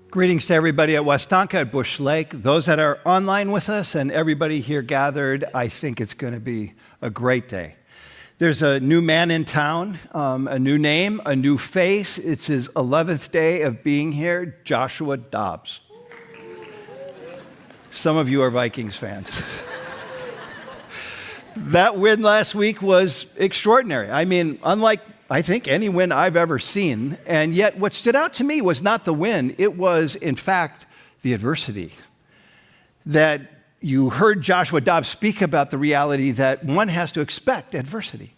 Greetings to everybody at Westonka, at Bush Lake, those that are online with us, and everybody here gathered. I think it's going to be a great day. There's a new man in town, a new name, a new face. It's his 11th day of being here, Joshua Dobbs. Some of you are Vikings fans. That win last week was extraordinary. I mean, unlike I think any win I've ever seen. And yet what stood out to me was not the win. It was, in fact, the adversity. That you heard Joshua Dobbs speak about the reality that one has to expect adversity.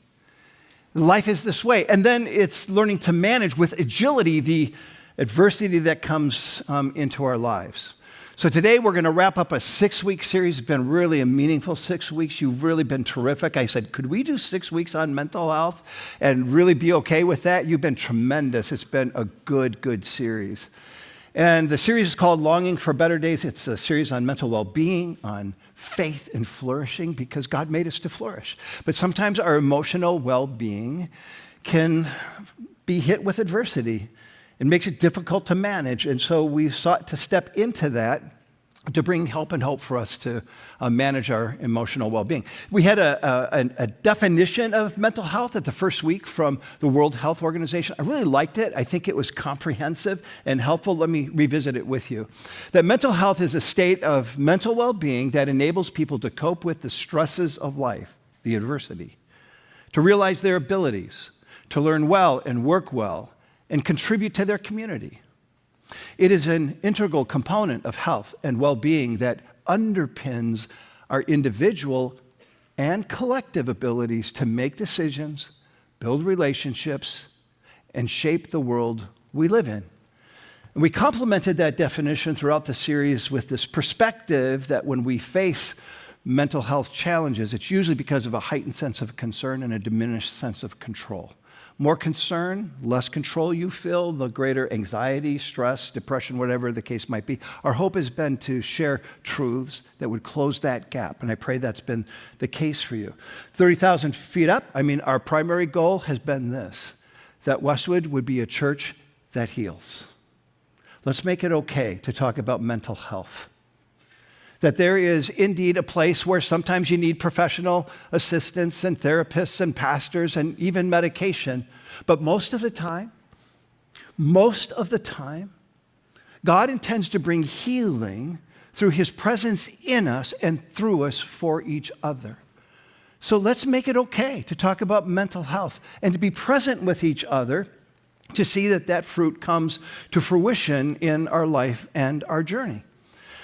Life is this way. And then it's learning to manage with agility the adversity that comes into our lives. So today we're going to wrap up a 6-week series. It's been really a meaningful 6 weeks. You've really been terrific. I said, could we do 6 weeks on mental health and really be okay with that? You've been tremendous. It's been a good series. And the series is called Longing for Better Days. It's a series on mental well-being, on faith and flourishing, because God made us to flourish. But sometimes our emotional well-being can be hit with adversity. It makes it difficult to manage, and so we sought to step into that to bring help and hope for us to manage our emotional well-being. We had a definition of mental health at the first week from the World Health Organization. I really liked it. I think it was comprehensive and helpful. Let me revisit it with you. That mental health is a state of mental well-being that enables people to cope with the stresses of life, the adversity, to realize their abilities, to learn well and work well, and contribute to their community. It is an integral component of health and well-being that underpins our individual and collective abilities to make decisions, build relationships, and shape the world we live in. And we complemented that definition throughout the series with this perspective that when we face mental health challenges, it's usually because of a heightened sense of concern and a diminished sense of control. More concern, less control you feel, the greater anxiety, stress, depression, whatever the case might be. Our hope has been to share truths that would close that gap, and I pray that's been the case for you. 30,000 feet up, our primary goal has been this, that Westwood would be a church that heals. Let's make it okay to talk about mental health. That there is indeed a place where sometimes you need professional assistance and therapists and pastors and even medication. But most of the time, God intends to bring healing through his presence in us and through us for each other. So let's make it okay to talk about mental health and to be present with each other to see that fruit comes to fruition in our life and our journey.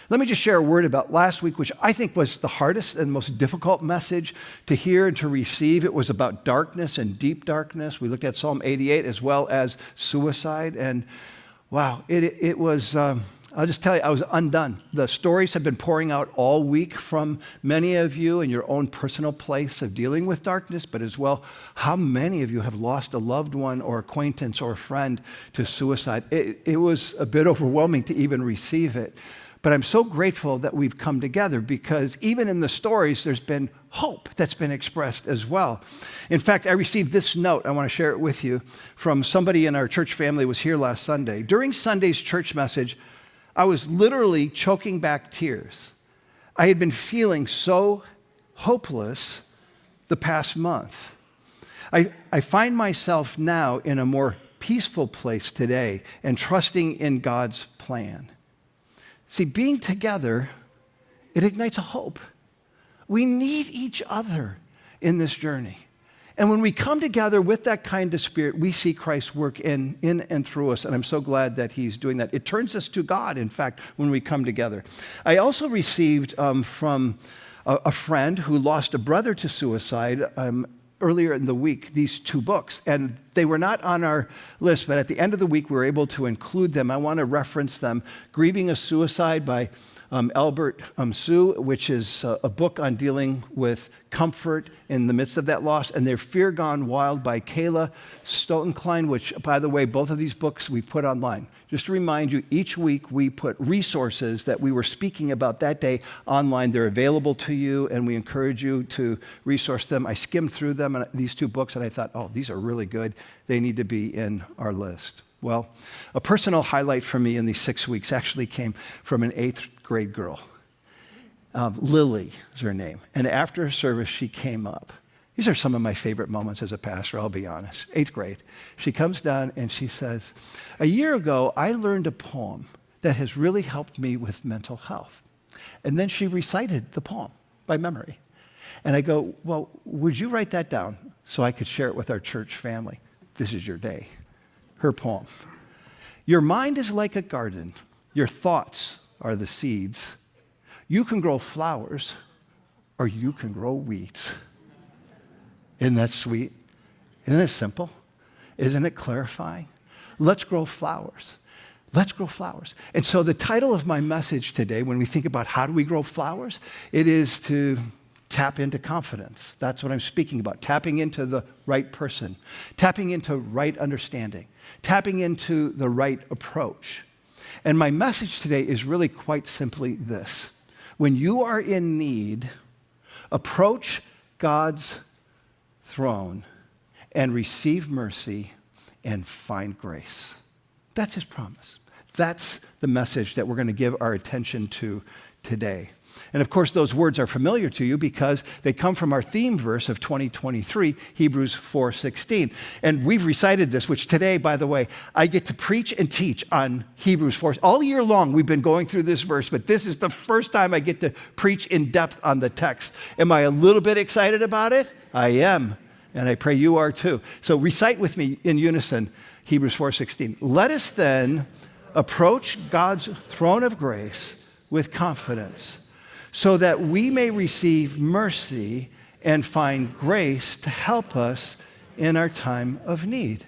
Let me just share a word about last week, which I think was the hardest and most difficult message to hear and to receive. It was about darkness and deep darkness. We looked at Psalm 88 as well as suicide. And wow, it was, I'll just tell you, I was undone. The stories have been pouring out all week from many of you in your own personal place of dealing with darkness, but as well, how many of you have lost a loved one or acquaintance or a friend to suicide. It was a bit overwhelming to even receive it. But I'm so grateful that we've come together because even in the stories, there's been hope that's been expressed as well. In fact, I received this note. I want to share it with you from somebody in our church family who was here last Sunday. During Sunday's church message, I was literally choking back tears. I had been feeling so hopeless the past month. I find myself now in a more peaceful place today and trusting in God's plan. See, being together, it ignites a hope. We need each other in this journey. And when we come together with that kind of spirit, we see Christ work in and through us. And I'm so glad that he's doing that. It turns us to God, in fact, when we come together. I also received from a friend who lost a brother to suicide earlier in the week, these 2 books. And they were not on our list, but at the end of the week, we were able to include them. I want to reference them. Grieving a Suicide by Albert Sue, which is a book on dealing with comfort in the midst of that loss, and their Fear Gone Wild by Kayla Stoltenklein, which, by the way, both of these books we put online. Just to remind you, each week we put resources that we were speaking about that day online. They're available to you, and we encourage you to resource them. I skimmed through them, and these 2 books, and I thought, oh, these are really good. They need to be in our list. Well, a personal highlight for me in these 6 weeks actually came from an 8th grade girl. Lily is her name. And after service, she came up. These are some of my favorite moments as a pastor, I'll be honest. 8th grade. She comes down and she says, "A year ago, I learned a poem that has really helped me with mental health." And then she recited the poem by memory. And I go, "Well, would you write that down so I could share it with our church family? This is your day." Her poem. "Your mind is like a garden. Your thoughts are the seeds. You can grow flowers or you can grow weeds." Isn't that sweet? Isn't it simple? Isn't it clarifying? Let's grow flowers. Let's grow flowers. And so the title of my message today, when we think about how do we grow flowers, it is to tap into confidence. That's what I'm speaking about. Tapping into the right person. Tapping into right understanding. Tapping into the right approach. And my message today is really quite simply this. When you are in need, approach God's throne and receive mercy and find grace. That's his promise. That's the message that we're going to give our attention to today. And of course, those words are familiar to you because they come from our theme verse of 2023, Hebrews 4:16. And we've recited this, which today, by the way, I get to preach and teach on Hebrews 4. All year long, we've been going through this verse, but this is the first time I get to preach in depth on the text. Am I a little bit excited about it? I am, and I pray you are too. So recite with me in unison, Hebrews 4:16. "Let us then approach God's throne of grace with confidence, so that we may receive mercy and find grace to help us in our time of need."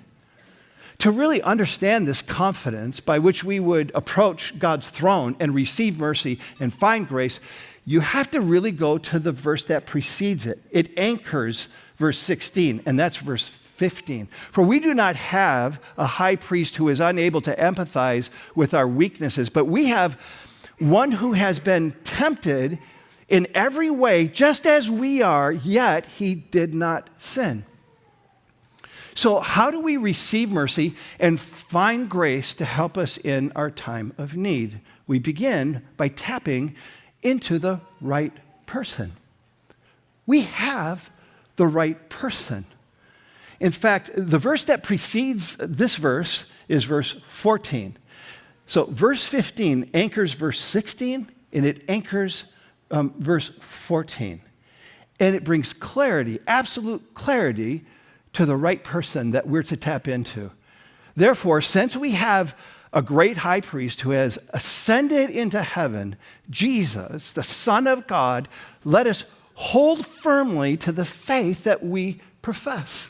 To really understand this confidence by which we would approach God's throne and receive mercy and find grace, you have to really go to the verse that precedes it. It anchors verse 16, and that's verse 15. "For we do not have a high priest who is unable to empathize with our weaknesses, but we have one who has been tempted in every way, just as we are, yet he did not sin." So how do we receive mercy and find grace to help us in our time of need? We begin by tapping into the right person. We have the right person. In fact, the verse that precedes this verse is verse 14. So verse 15 anchors verse 16, and it anchors verse 14. And it brings clarity, absolute clarity, to the right person that we're to tap into. Therefore, since we have a great high priest who has ascended into heaven, Jesus, the Son of God, let us hold firmly to the faith that we profess.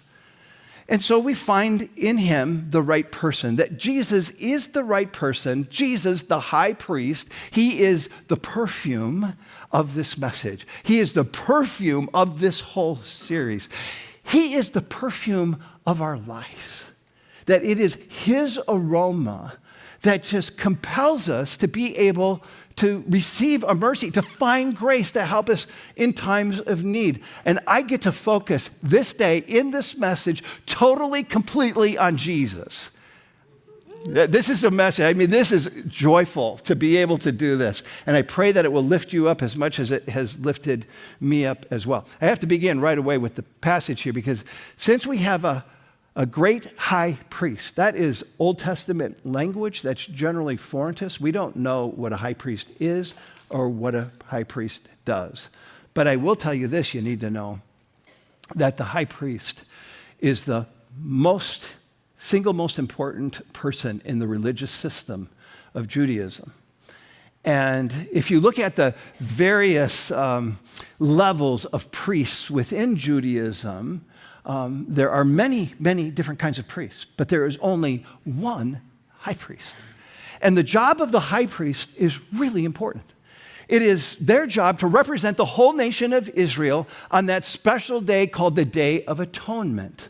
And so we find in him the right person, that Jesus is the right person. Jesus, the high priest, he is the perfume of this message. He is the perfume of this whole series. He is the perfume of our lives. That it is his aroma that just compels us to be able to receive a mercy, to find grace to help us in times of need. And I get to focus this day in this message totally, completely on Jesus. This is a message. I mean, this is joyful to be able to do this. And I pray that it will lift you up as much as it has lifted me up as well. I have to begin right away with the passage here because since we have a great high priest, that is Old Testament language that's generally foreign to us. We don't know what a high priest is or what a high priest does. But I will tell you this, you need to know that the high priest is the single most important person in the religious system of Judaism. And if you look at the various levels of priests within Judaism, there are many, many different kinds of priests, but there is only one high priest. And the job of the high priest is really important. It is their job to represent the whole nation of Israel on that special day called the Day of Atonement.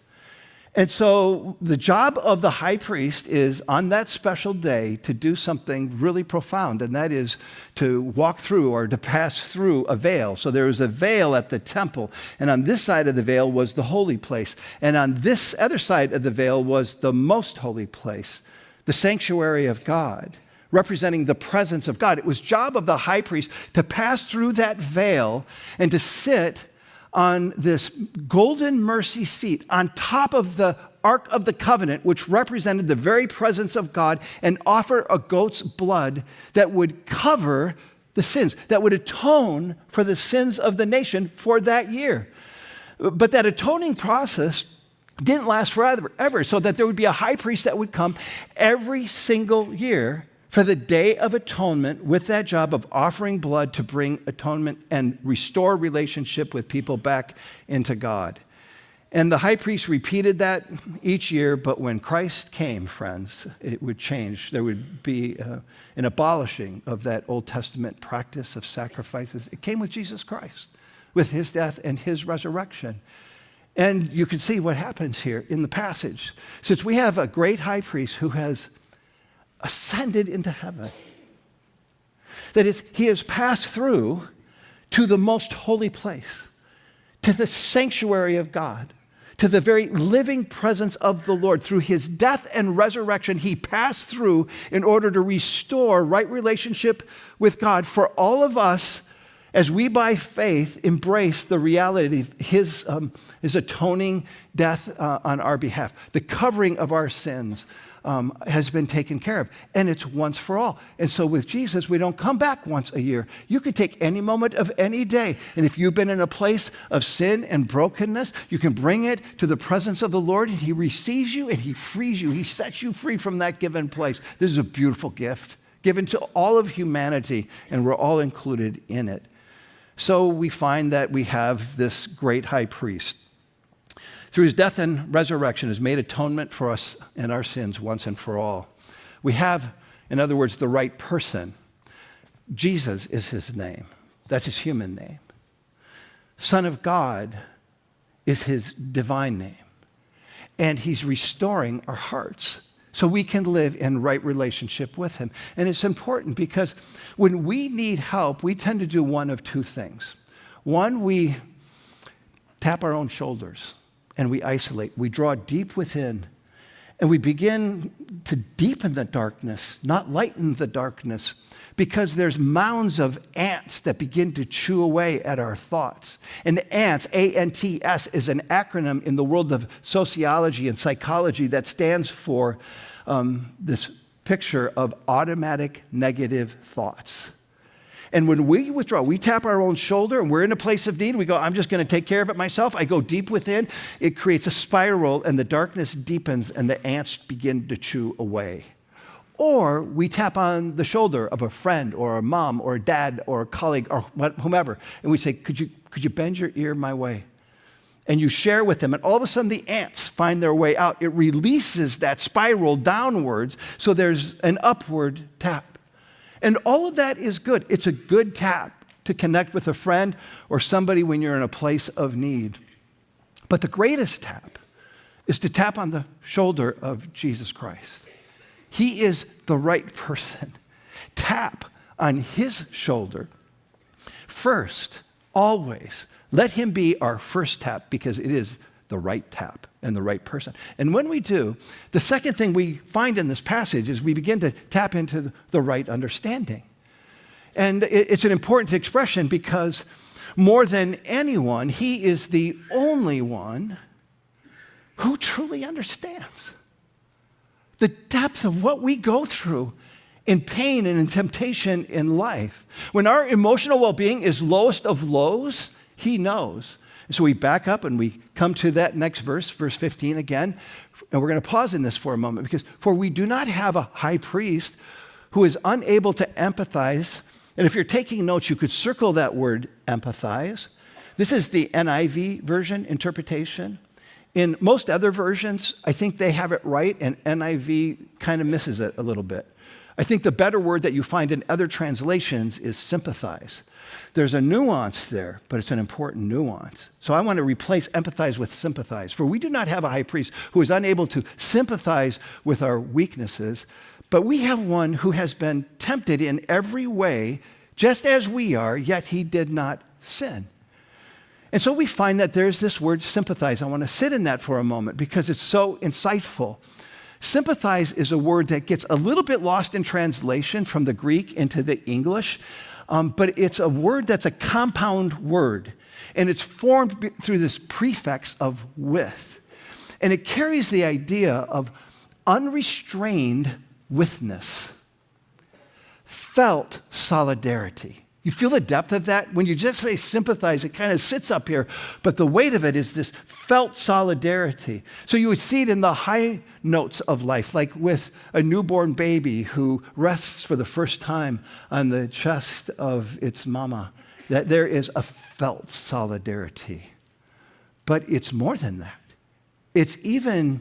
And so the job of the high priest is on that special day to do something really profound, and that is to walk through or to pass through a veil. So there was a veil at the temple, and on this side of the veil was the holy place, and on this other side of the veil was the most holy place. the sanctuary of God, representing the presence of God. It was job of the high priest to pass through that veil and to sit on this golden mercy seat on top of the Ark of the Covenant, which represented the very presence of God, and offer a goat's blood that would cover the sins, that would atone for the sins of the nation for that year. But that atoning process didn't last forever, so that there would be a high priest that would come every single year for the Day of Atonement with that job of offering blood to bring atonement and restore relationship with people back into God. And the high priest repeated that each year, but when Christ came, friends, it would change. There would be an abolishing of that Old Testament practice of sacrifices. It came with Jesus Christ, with his death and his resurrection. And you can see what happens here in the passage. Since we have a great high priest who has ascended into heaven, that is, he has passed through to the most holy place, to the sanctuary of God, to the very living presence of the Lord. Through his death and resurrection, he passed through in order to restore right relationship with God for all of us as we, by faith, embrace the reality of his atoning death on our behalf. The covering of our sins has been taken care of, and it's once for all. And so with Jesus, we don't come back once a year. You can take any moment of any day, and if you've been in a place of sin and brokenness, you can bring it to the presence of the Lord, and he receives you, and he frees you. He sets you free from that given place. This is a beautiful gift given to all of humanity, and we're all included in it. So we find that we have this great high priest. Through his death and resurrection has made atonement for us and our sins once and for all. We have, in other words, the right person. Jesus is his name. That's his human name. Son of God is his divine name. And he's restoring our hearts so we can live in right relationship with him. And it's important because when we need help, we tend to do one of two things. One, we tap our own shoulders and we isolate. We draw deep within and we begin to deepen the darkness, not lighten the darkness, because there's mounds of ants that begin to chew away at our thoughts. And ants, A-N-T-S, is an acronym in the world of sociology and psychology that stands for this picture of automatic negative thoughts. And when we withdraw, we tap our own shoulder and we're in a place of need, we go, I'm just going to take care of it myself. I go deep within. It creates a spiral and the darkness deepens and the ants begin to chew away. Or we tap on the shoulder of a friend or a mom or a dad or a colleague or whomever, and we say, could you bend your ear my way? And you share with them, and all of a sudden the ants find their way out. It releases that spiral downwards, so there's an upward tap. And all of that is good. It's a good tap to connect with a friend or somebody when you're in a place of need. But the greatest tap is to tap on the shoulder of Jesus Christ. He is the right person. Tap on his shoulder first, always. Let him be our first tap because it is the right tap and the right person. And when we do, the second thing we find in this passage is we begin to tap into the right understanding. And it's an important expression because more than anyone, he is the only one who truly understands the depth of what we go through in pain and in temptation in life. When our emotional well-being is lowest of lows, he knows. And so we back up and we come to that next verse, verse 15 again, and we're going to pause in this for a moment because, for we do not have a high priest who is unable to empathize. And if you're taking notes, you could circle that word empathize. This is the NIV version interpretation. In most other versions, I think they have it right, and NIV kind of misses it a little bit. I think the better word that you find in other translations is sympathize. There's a nuance there, but it's an important nuance. So I want to replace empathize with sympathize. For we do not have a high priest who is unable to sympathize with our weaknesses, but we have one who has been tempted in every way, just as we are, yet he did not sin. And so we find that there's this word sympathize. I want to sit in that for a moment because it's so insightful. Sympathize is a word that gets a little bit lost in translation from the Greek into the English, but it's a word that's a compound word, and it's formed through this prefix of with. And it carries the idea of unrestrained witness, felt solidarity. You feel the depth of that? When you just say sympathize, it kind of sits up here, but the weight of it is this felt solidarity. So you would see it in the high notes of life, like with a newborn baby who rests for the first time on the chest of its mama, that there is a felt solidarity. But it's more than that. It's even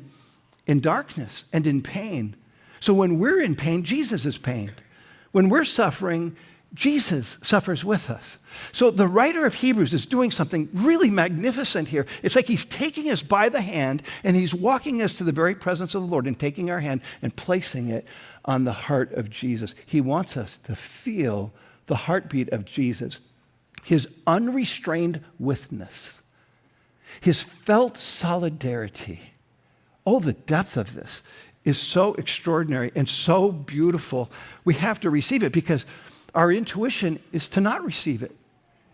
in darkness and in pain. So when we're in pain, Jesus is pained. When we're suffering, Jesus suffers with us. So the writer of Hebrews is doing something really magnificent here. It's like he's taking us by the hand and he's walking us to the very presence of the Lord and taking our hand and placing it on the heart of Jesus. He wants us to feel the heartbeat of Jesus, his unrestrained witness, his felt solidarity. Oh, the depth of this is so extraordinary and so beautiful. We have to receive it because our intuition is to not receive it.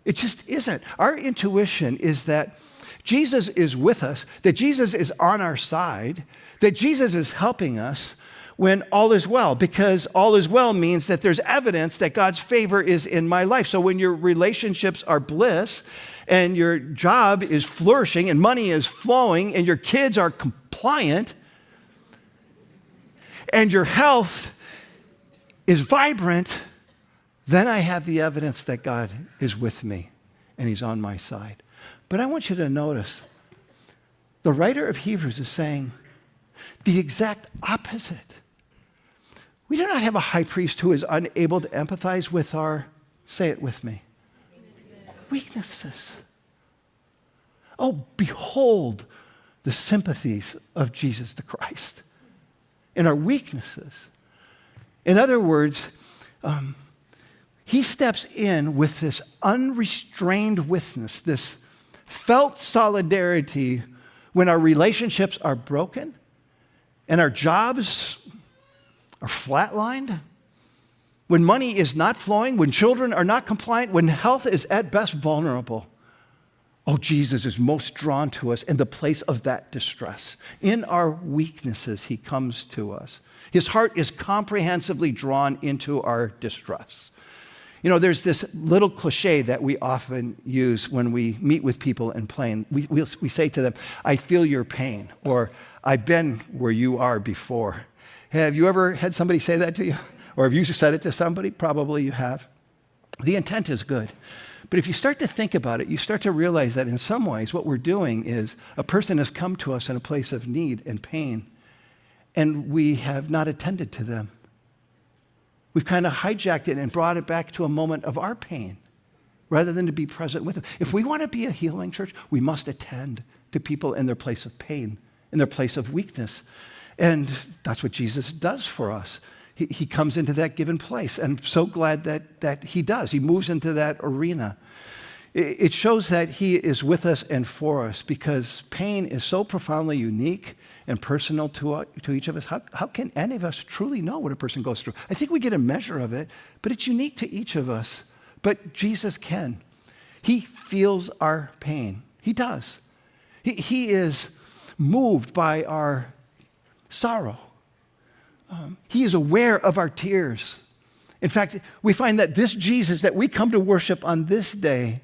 It just isn't. Our intuition is that Jesus is with us, that Jesus is on our side, that Jesus is helping us when all is well, because all is well means that there's evidence that God's favor is in my life. So when your relationships are bliss and your job is flourishing and money is flowing and your kids are compliant and your health is vibrant, then I have the evidence that God is with me and he's on my side. But I want you to notice, the writer of Hebrews is saying the exact opposite. We do not have a high priest who is unable to empathize with our, say it with me, weaknesses. Oh, behold the sympathies of Jesus the Christ in our weaknesses. In other words, he steps in with this unrestrained witness, this felt solidarity when our relationships are broken and our jobs are flatlined, when money is not flowing, when children are not compliant, when health is at best vulnerable. Oh, Jesus is most drawn to us in the place of that distress. In our weaknesses, he comes to us. His heart is comprehensively drawn into our distress. You know, there's this little cliche that we often use when we meet with people in plane. We say to them, I feel your pain, or I've been where you are before. Have you ever had somebody say that to you? Or have you said it to somebody? Probably you have. The intent is good. But if you start to think about it, you start to realize that in some ways what we're doing is a person has come to us in a place of need and pain, and we have not attended to them. We've kind of hijacked it and brought it back to a moment of our pain rather than to be present with them. If we want to be a healing church, we must attend to people in their place of pain, in their place of weakness. And that's what Jesus does for us. He comes into that given place. And I'm so glad that he does. He moves into that arena. It shows that he is with us and for us because pain is so profoundly unique and personal to each of us. How can any of us truly know what a person goes through? I think we get a measure of it, but it's unique to each of us. But Jesus can. He feels our pain. He does. He is moved by our sorrow. He is aware of our tears. In fact, we find that this Jesus that we come to worship on this day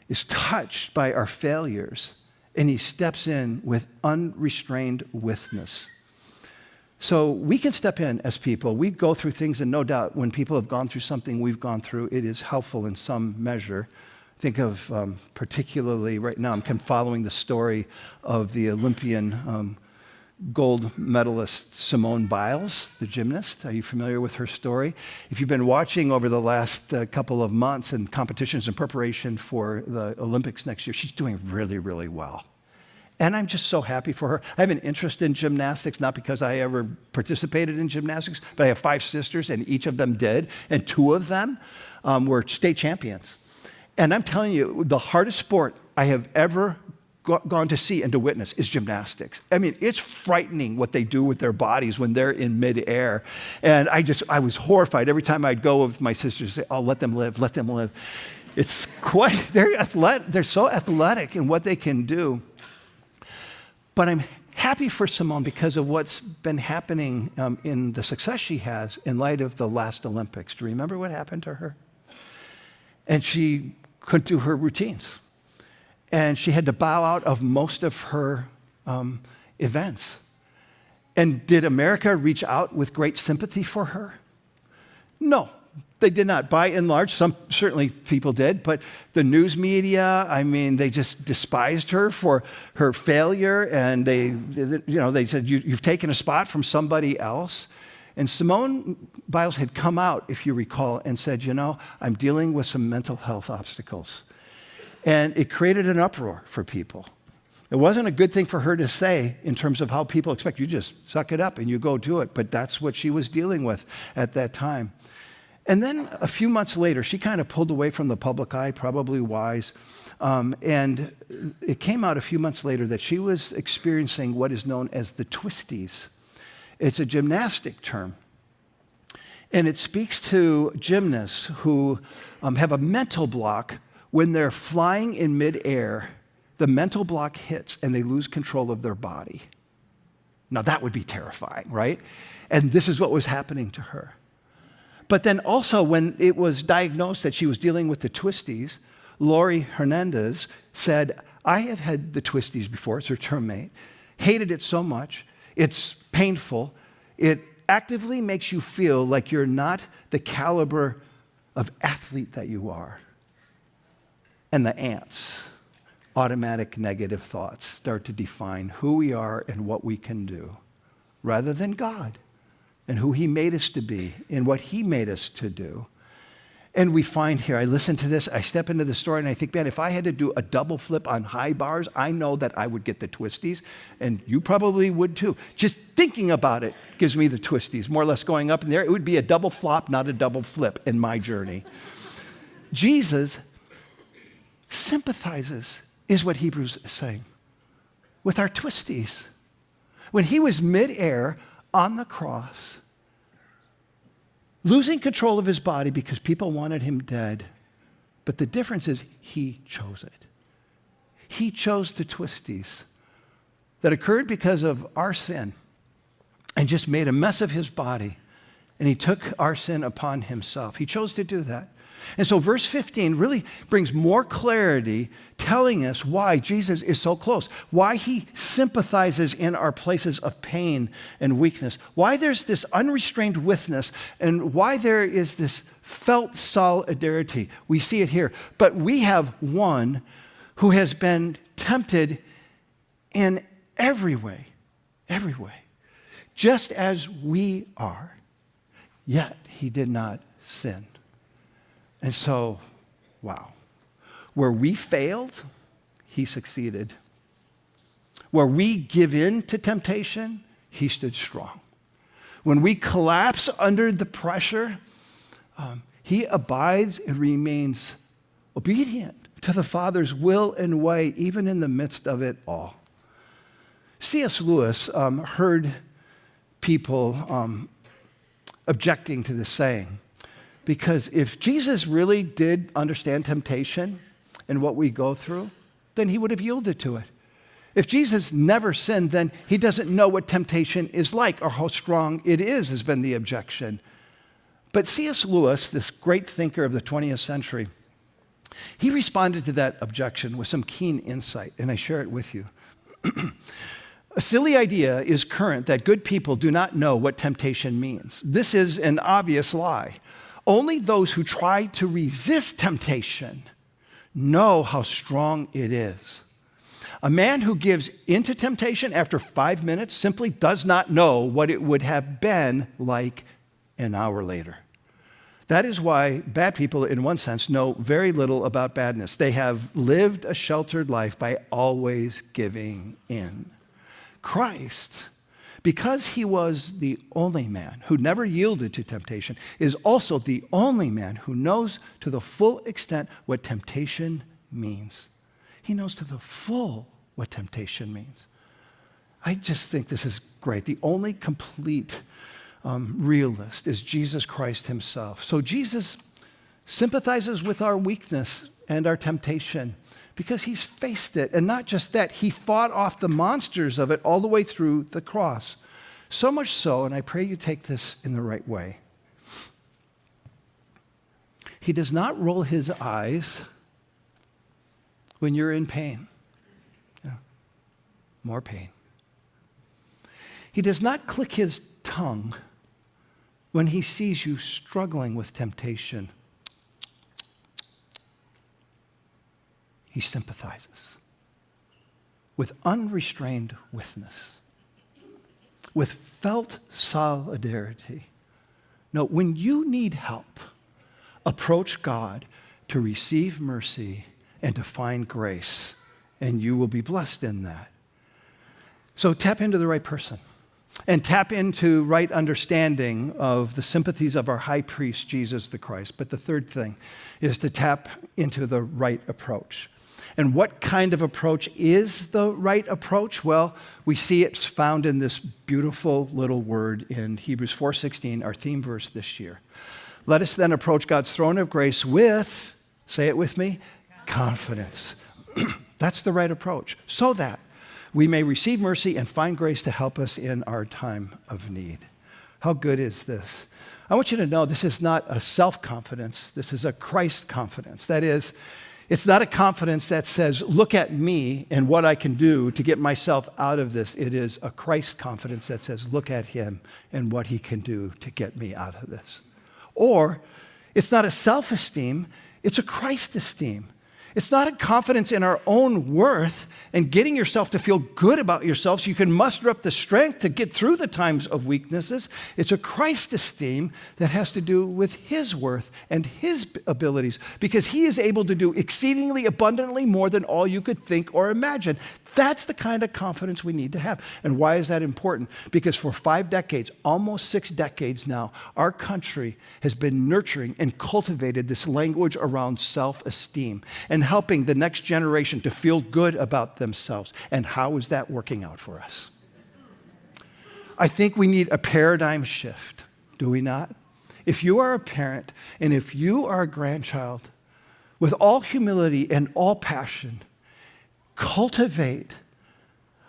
is touched by our failures, and he steps in with unrestrained witness. So we can step in as people. We go through things, and no doubt when people have gone through something we've gone through, it is helpful in some measure. Think of particularly right now, I'm following the story of the Olympian gold medalist Simone Biles, the gymnast. Are you familiar with her story? If you've been watching over the last couple of months and competitions in preparation for the Olympics next year, she's doing really, really well. And I'm just so happy for her. I have an interest in gymnastics, not because I ever participated in gymnastics, but I have 5 sisters, and each of them did, and 2 of them were state champions. And I'm telling you, the hardest sport I have ever gone to see and to witness is gymnastics. I mean, it's frightening what they do with their bodies when they're in midair. And I was horrified every time I'd go with my sisters, say, oh, let them live, let them live. It's quite, they're so athletic in what they can do. But I'm happy for Simone because of what's been happening in the success she has in light of the last Olympics. Do you remember what happened to her? And she couldn't do her routines. And she had to bow out of most of her events. And did America reach out with great sympathy for her? No, they did not. By and large, some certainly people did, but the news media, I mean, they just despised her for her failure, and they said, you've taken a spot from somebody else. And Simone Biles had come out, if you recall, and said, I'm dealing with some mental health obstacles. And it created an uproar for people. It wasn't a good thing for her to say in terms of how people expect you just suck it up and you go do it, but that's what she was dealing with at that time. And then a few months later, she kind of pulled away from the public eye, probably wise, and it came out a few months later that she was experiencing what is known as the twisties. It's a gymnastic term, and it speaks to gymnasts who have a mental block. When they're flying in midair, the mental block hits and they lose control of their body. Now that would be terrifying, right? And this is what was happening to her. But then also when it was diagnosed that she was dealing with the twisties, Lori Hernandez said, I have had the twisties before, it's her term mate, hated it so much, it's painful, it actively makes you feel like you're not the caliber of athlete that you are. And the ants, automatic negative thoughts, start to define who we are and what we can do, rather than God and who he made us to be and what he made us to do. And we find here, I listen to this, I step into the story, and I think, man, if I had to do a double flip on high bars, I know that I would get the twisties, and you probably would too. Just thinking about it gives me the twisties, more or less going up in the air. It would be a double flop, not a double flip in my journey. Jesus sympathizes, is what Hebrews is saying, with our twisties. When he was midair on the cross, losing control of his body because people wanted him dead, but the difference is he chose it. He chose the twisties that occurred because of our sin and just made a mess of his body, and he took our sin upon himself. He chose to do that. And so verse 15 really brings more clarity, telling us why Jesus is so close, why he sympathizes in our places of pain and weakness, why there's this unrestrained witness, and why there is this felt solidarity. We see it here. But we have one who has been tempted in every way, just as we are, yet he did not sin. And so, wow, where we failed, he succeeded. Where we give in to temptation, he stood strong. When we collapse under the pressure, he abides and remains obedient to the Father's will and way, even in the midst of it all. C.S. Lewis heard people objecting to this saying, because if Jesus really did understand temptation and what we go through, then he would have yielded to it. If Jesus never sinned, then he doesn't know what temptation is like or how strong it is, has been the objection. But C.S. Lewis, this great thinker of the 20th century, he responded to that objection with some keen insight, and I share it with you. A silly idea is current that good people do not know what temptation means. This is an obvious lie. Only those who try to resist temptation know how strong it is. A man who gives into temptation after 5 minutes simply does not know what it would have been like an hour later. That is why bad people, in one sense, know very little about badness. They have lived a sheltered life by always giving in. Christ, because he was the only man who never yielded to temptation, is also the only man who knows to the full extent what temptation means. He knows to the full what temptation means. I just think this is great. The only complete realist is Jesus Christ himself. So Jesus sympathizes with our weakness and our temptation because he's faced it. And not just that, he fought off the monsters of it all the way through the cross. So much so, and I pray you take this in the right way, he does not roll his eyes when you're in pain. Yeah. More pain. He does not click his tongue when he sees you struggling with temptation. He sympathizes with unrestrained witness, with felt solidarity. No, when you need help, approach God to receive mercy and to find grace, and you will be blessed in that. So tap into the right person and tap into right understanding of the sympathies of our high priest, Jesus the Christ. But the third thing is to tap into the right approach. And what kind of approach is the right approach? Well, we see it's found in this beautiful little word in Hebrews 4:16, our theme verse this year. Let us then approach God's throne of grace with, say it with me, confidence. That's the right approach, so that we may receive mercy and find grace to help us in our time of need. How good is this? I want you to know this is not a self-confidence. This is a Christ confidence. That is, it's not a confidence that says, look at me and what I can do to get myself out of this. It is a Christ confidence that says, look at him and what he can do to get me out of this. Or it's not a self-esteem, it's a Christ esteem. It's not a confidence in our own worth and getting yourself to feel good about yourself so you can muster up the strength to get through the times of weaknesses. It's a Christ esteem that has to do with his worth and his abilities, because he is able to do exceedingly abundantly more than all you could think or imagine. That's the kind of confidence we need to have. And why is that important? Because for 5 decades, almost 6 decades now, our country has been nurturing and cultivated this language around self-esteem and helping the next generation to feel good about themselves. And how is that working out for us? I think we need a paradigm shift, do we not? If you are a parent and if you are a grandchild, with all humility and all passion, cultivate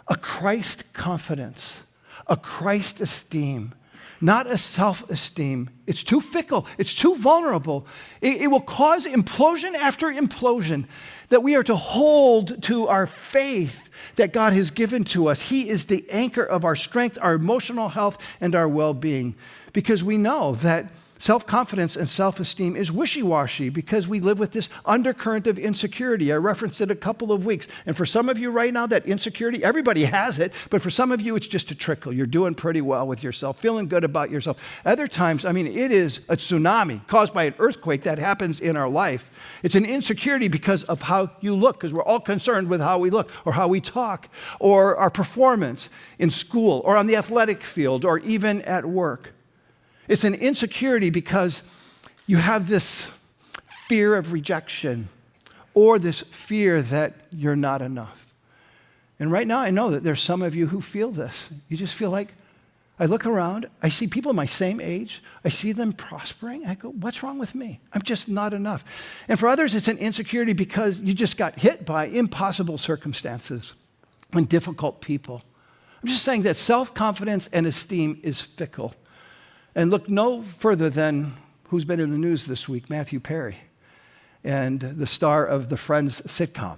a Christ confidence, a Christ esteem, not a self-esteem. It's too fickle. It's too vulnerable. It will cause implosion after implosion, that we are to hold to our faith that God has given to us. He is the anchor of our strength, our emotional health, and our well-being, because we know that self-confidence and self-esteem is wishy-washy because we live with this undercurrent of insecurity. I referenced it a couple of weeks. And for some of you right now, that insecurity, everybody has it, but for some of you, it's just a trickle. You're doing pretty well with yourself, feeling good about yourself. Other times, it is a tsunami caused by an earthquake that happens in our life. It's an insecurity because of how you look, because we're all concerned with how we look or how we talk or our performance in school or on the athletic field or even at work. It's an insecurity because you have this fear of rejection or this fear that you're not enough. And right now I know that there's some of you who feel this. You just feel like, I look around, I see people my same age, I see them prospering, I go, what's wrong with me? I'm just not enough. And for others, it's an insecurity because you just got hit by impossible circumstances and difficult people. I'm just saying that self-confidence and esteem is fickle. And look no further than who's been in the news this week, Matthew Perry, and the star of the Friends sitcom.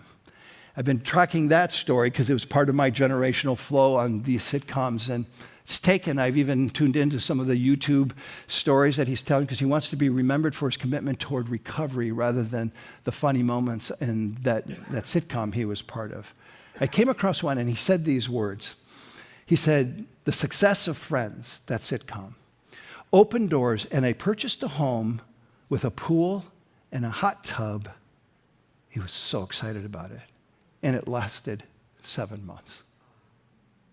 I've been tracking that story because it was part of my generational flow on these sitcoms. And it's taken, I've even tuned into some of the YouTube stories that he's telling because he wants to be remembered for his commitment toward recovery rather than the funny moments in that sitcom he was part of. I came across one and he said these words. He said, the success of Friends, that sitcom, opened doors, and I purchased a home with a pool and a hot tub. He was so excited about it. And it lasted 7 months.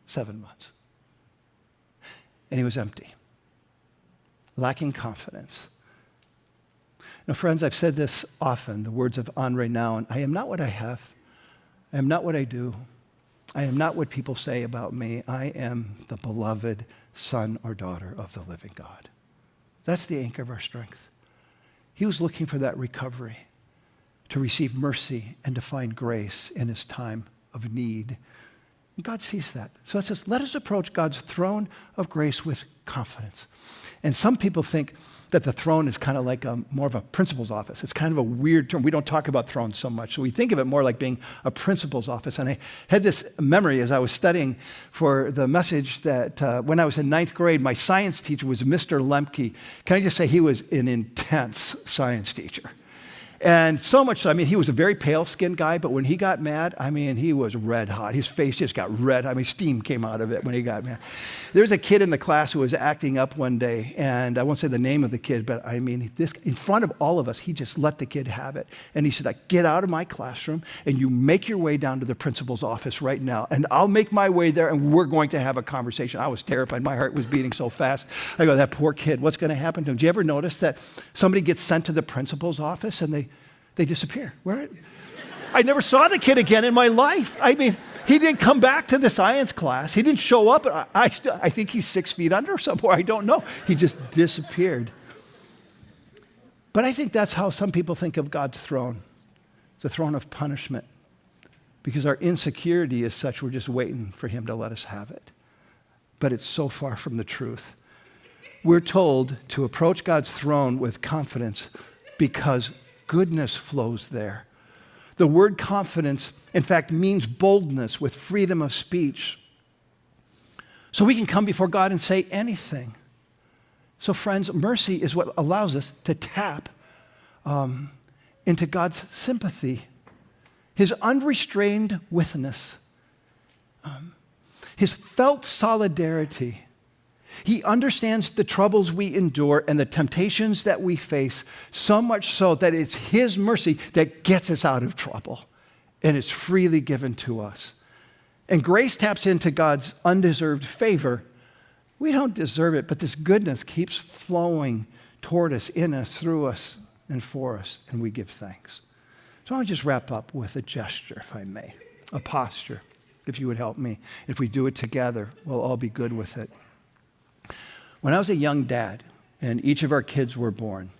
7 months. And he was empty, lacking confidence. Now, friends, I've said this often, the words of Henri Nouwen, I am not what I have. I am not what I do. I am not what people say about me. I am the beloved son or daughter of the living God. That's the anchor of our strength. He was looking for that recovery, to receive mercy and to find grace in his time of need. And God sees that. So it says, let us approach God's throne of grace with confidence. And some people think that the throne is kind of like more of a principal's office. It's kind of a weird term. We don't talk about thrones so much. So we think of it more like being a principal's office. And I had this memory as I was studying for the message that when I was in 9th grade, my science teacher was Mr. Lemke. Can I just say he was an intense science teacher? And so much so, I mean, he was a very pale-skinned guy, but when he got mad, I mean, he was red hot. His face just got red. I mean, steam came out of it when he got mad. There was a kid in the class who was acting up one day, and I won't say the name of the kid, but I mean, this, in front of all of us, he just let the kid have it. And he said, get out of my classroom, and you make your way down to the principal's office right now, and I'll make my way there, and we're going to have a conversation. I was terrified. My heart was beating so fast. I go, that poor kid, what's going to happen to him? Do you ever notice that somebody gets sent to the principal's office, and they disappear? Where? I never saw the kid again in my life. I mean, he didn't come back to the science class. He didn't show up. I think he's 6 feet under somewhere. I don't know. He just disappeared. But I think that's how some people think of God's throne. It's a throne of punishment. Because our insecurity is such, we're just waiting for him to let us have it. But it's so far from the truth. We're told to approach God's throne with confidence because goodness flows there. The word confidence, in fact, means boldness with freedom of speech. So we can come before God and say anything. So friends, mercy is what allows us to tap into God's sympathy, his unrestrained witness, his felt solidarity. He understands the troubles we endure and the temptations that we face, so much so that it's his mercy that gets us out of trouble, and it's freely given to us. And grace taps into God's undeserved favor. We don't deserve it, but this goodness keeps flowing toward us, in us, through us, and for us, and we give thanks. So I want to just wrap up with a gesture, if I may, a posture, if you would help me. If we do it together, we'll all be good with it. When I was a young dad and each of our kids were born,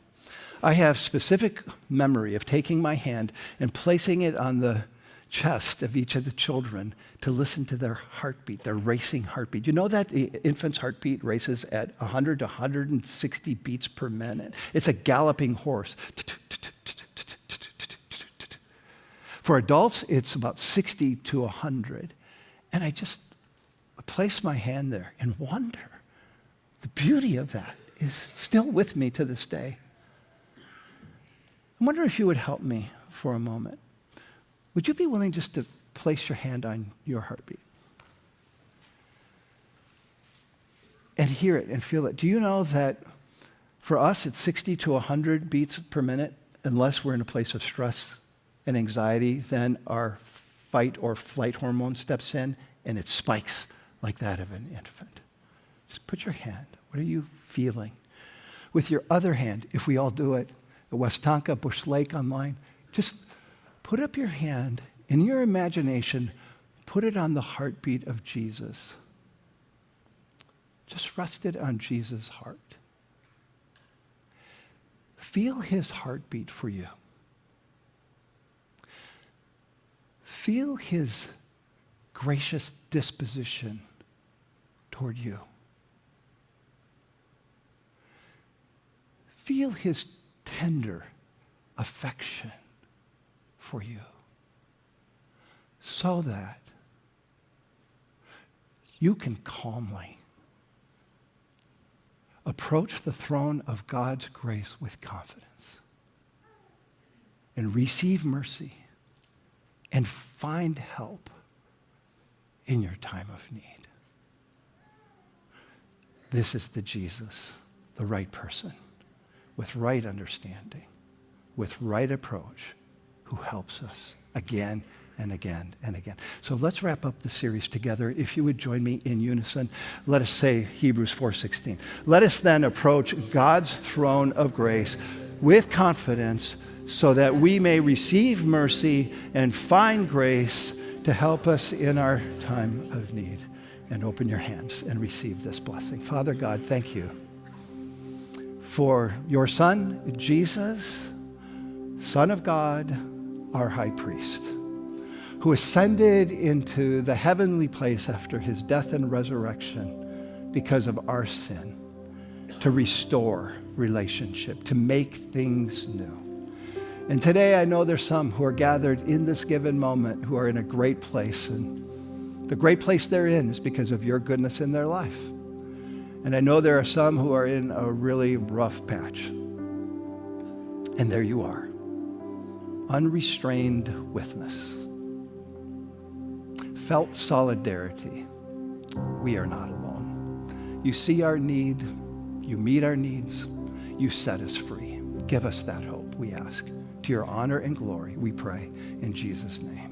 I have specific memory of taking my hand and placing it on the chest of each of the children to listen to their heartbeat, their racing heartbeat. You know that the infant's heartbeat races at 100 to 160 beats per minute? It's a galloping horse. For adults, it's about 60 to 100. And I just place my hand there and wonder. The beauty of that is still with me to this day. I wonder if you would help me for a moment. Would you be willing just to place your hand on your heartbeat? And hear it and feel it. Do you know that for us it's 60 to 100 beats per minute? Unless we're in a place of stress and anxiety, then our fight or flight hormone steps in and it spikes like that of an infant. Just put your hand. What are you feeling? With your other hand, if we all do it, at Westonka, Bush Lake online, just put up your hand in your imagination, put it on the heartbeat of Jesus. Just rest it on Jesus' heart. Feel his heartbeat for you. Feel his gracious disposition toward you. Feel his tender affection for you so that you can calmly approach the throne of God's grace with confidence and receive mercy and find help in your time of need. This is the Jesus, the right person, with right understanding, with right approach, who helps us again and again and again. So let's wrap up the series together. If you would join me in unison, let us say Hebrews 4:16. Let us then approach God's throne of grace with confidence so that we may receive mercy and find grace to help us in our time of need. And open your hands and receive this blessing. Father God, thank you for your Son, Jesus, Son of God, our high priest, who ascended into the heavenly place after his death and resurrection because of our sin, to restore relationship, to make things new. And today I know there's some who are gathered in this given moment who are in a great place, and the great place they're in is because of your goodness in their life. And I know there are some who are in a really rough patch. And there you are, unrestrained witness, felt solidarity. We are not alone. You see our need, you meet our needs, you set us free. Give us that hope, we ask. To your honor and glory, we pray in Jesus' name.